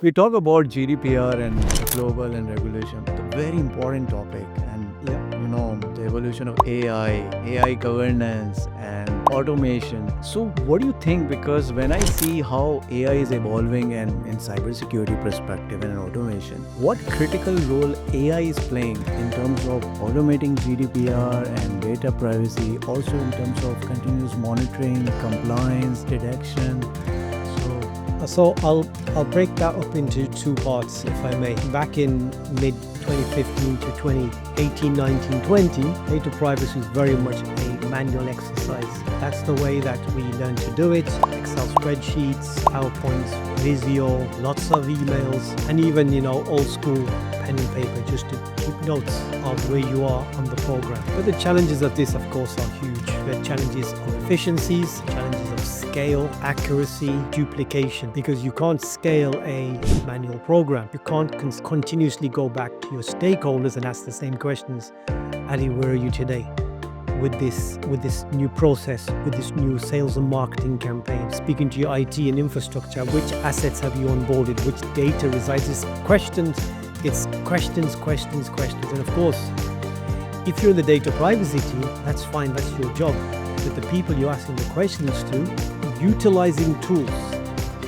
We talk about GDPR and global and regulation, the very important topic, and the evolution of AI governance, and automation. So, what do you think? Because when I see how AI is evolving and in cybersecurity perspective and automation, what critical role AI is playing in terms of automating GDPR and data privacy, also in terms of continuous monitoring, compliance, detection. So I'll break that up into two parts, if I may. Back in mid 2015 to 2018, 19, 20, data privacy is very much a manual exercise. That's the way that we learn to do it. Excel spreadsheets, PowerPoints, Visio, lots of emails, and even, old school pen and paper just to keep notes of where you are on the program. But the challenges of this, of course, are huge. There are challenges of efficiencies, challenges of scale, accuracy, duplication, because you can't scale a manual program. You can't continuously go back to your stakeholders and ask the same questions. Ali, where are you today? With this new process, with this new sales and marketing campaign, speaking to your IT and infrastructure, which assets have you onboarded, which data resides? It's questions, and of course, if you're in the data privacy team, that's fine, that's your job. But the people you're asking the questions to, utilizing tools,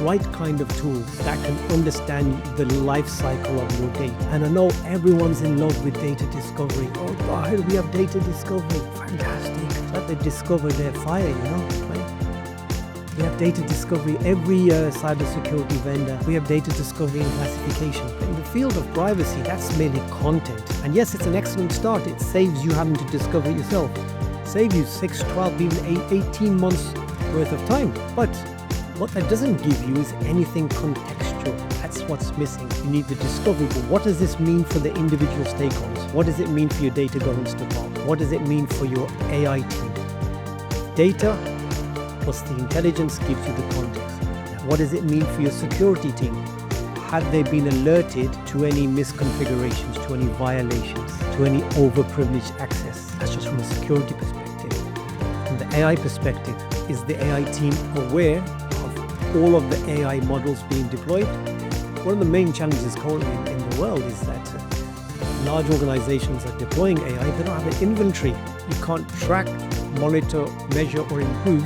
right kind of tools that can understand the life cycle of your data. And I know everyone's in love with data discovery. Oh God, we have data discovery. Fantastic. It's like they discovered their fire, right? We have data discovery. Every cybersecurity vendor, we have data discovery and classification. In the field of privacy, that's merely content. And yes, it's an excellent start. It saves you having to discover it yourself. Save you 6, 12, even 18 months worth of time. But what that doesn't give you is anything contextual. That's what's missing. You need the discovery. But what does this mean for the individual stakeholders? What does it mean for your data governance department? What does it mean for your AI team? Data plus the intelligence gives you the context. Now, what does it mean for your security team? Have they been alerted to any misconfigurations, to any violations, to any overprivileged access? That's just from a security perspective. From the AI perspective, is the AI team aware of all of the AI models being deployed? One of the main challenges currently in the world is that large organizations are deploying AI, they don't have an inventory. You can't track, monitor, measure, or improve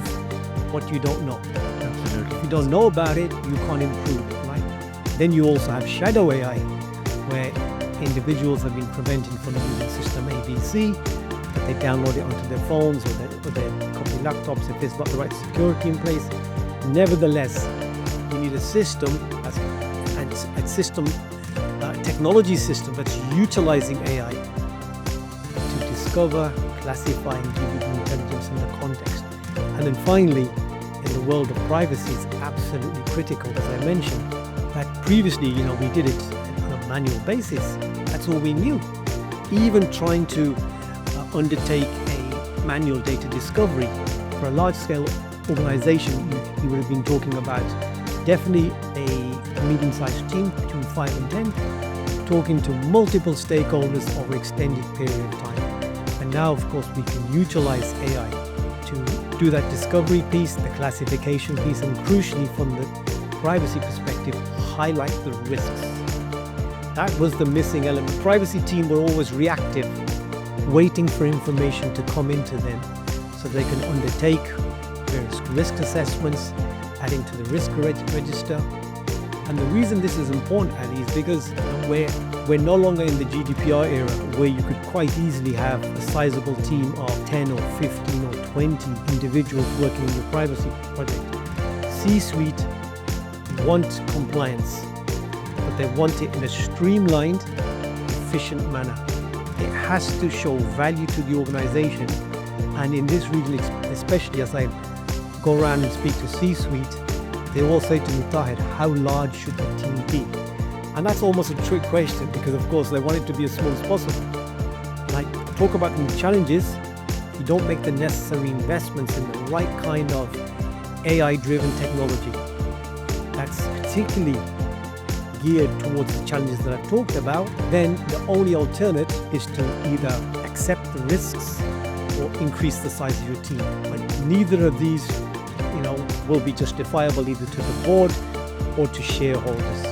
what you don't know. Absolutely. If you don't know about it, you can't improve it, right? Then you also have shadow AI, where individuals have been prevented from using system ABC, but they download it onto their phones or their company laptops if there's not the right security in place. Nevertheless, you need a system technology system that's utilizing AI to discover, classify, and give you the intelligence and the context. And then finally, in the world of privacy, it's absolutely critical, as I mentioned, that previously, we did it on a manual basis. That's all we knew. Even trying to undertake a manual data discovery for a large-scale organization, you would have been talking about definitely a medium-sized team between 5 and 10, talking to multiple stakeholders over an extended period of time. And now, of course, we can utilize AI to do that discovery piece, the classification piece, and crucially, from the privacy perspective, highlight the risks. That was the missing element. The privacy team were always reactive, waiting for information to come into them so they can undertake various risk assessments, adding to the risk register. And the reason this is important, Ali, is because we're no longer in the GDPR era where you could quite easily have a sizable team of 10 or 15 or 20 individuals working on your privacy project. C-suite want compliance, but they want it in a streamlined, efficient manner. It has to show value to the organization. And in this region, especially as I go around and speak to C-suite, they all say to me, Tahir, how large should the team be? And that's almost a trick question because, of course, they want it to be as small as possible. And I talk about the challenges. If you don't make the necessary investments in the right kind of AI-driven technology, that's particularly geared towards the challenges that I've talked about, then the only alternate is to either accept the risks or increase the size of your team. But neither of these will be justifiable either to the board or to shareholders.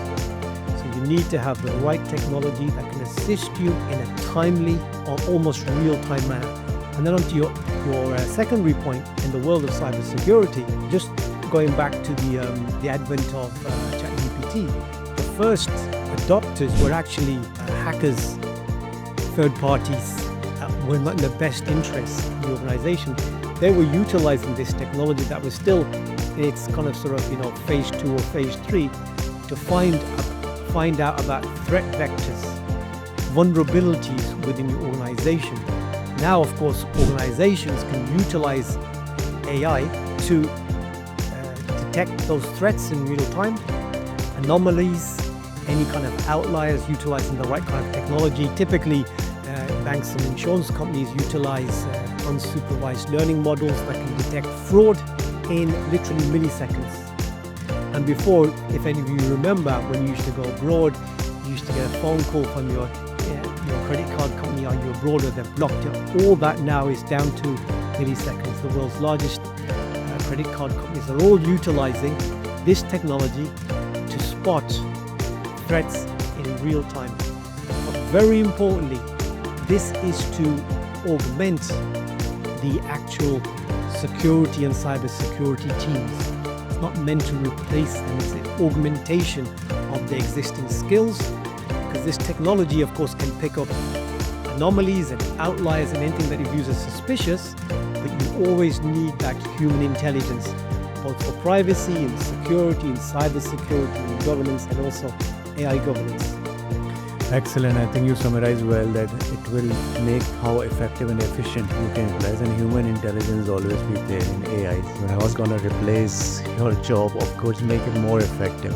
need to have the right technology that can assist you in a timely or almost real-time manner. And then on to your secondary point in the world of cybersecurity, just going back to the advent of ChatGPT, the first adopters were actually hackers, third parties were not in the best interest of the organization. They were utilizing this technology that was still in its kind of phase 2 or phase 3 to find out about threat vectors, vulnerabilities within your organization. Now, of course, organizations can utilize AI to detect those threats in real time, anomalies, any kind of outliers, utilizing the right kind of technology. Typically, banks and insurance companies utilize unsupervised learning models that can detect fraud in literally milliseconds. And before, if any of you remember, when you used to go abroad, you used to get a phone call from your credit card company, are you abroad, or they've blocked it. All that now is down to milliseconds. The world's largest credit card companies are all utilizing this technology to spot threats in real time. But very importantly, this is to augment the actual security and cybersecurity teams. It's not meant to replace them, it's an augmentation of the existing skills, because this technology, of course, can pick up anomalies and outliers and anything that you view as suspicious, but you always need that human intelligence, both for privacy and security and cybersecurity and governance, and also AI governance. Excellent. I think you summarized well that it will make how effective and efficient you can utilize, and human intelligence will always be there in AI. So I was going to replace your job, of course, make it more effective.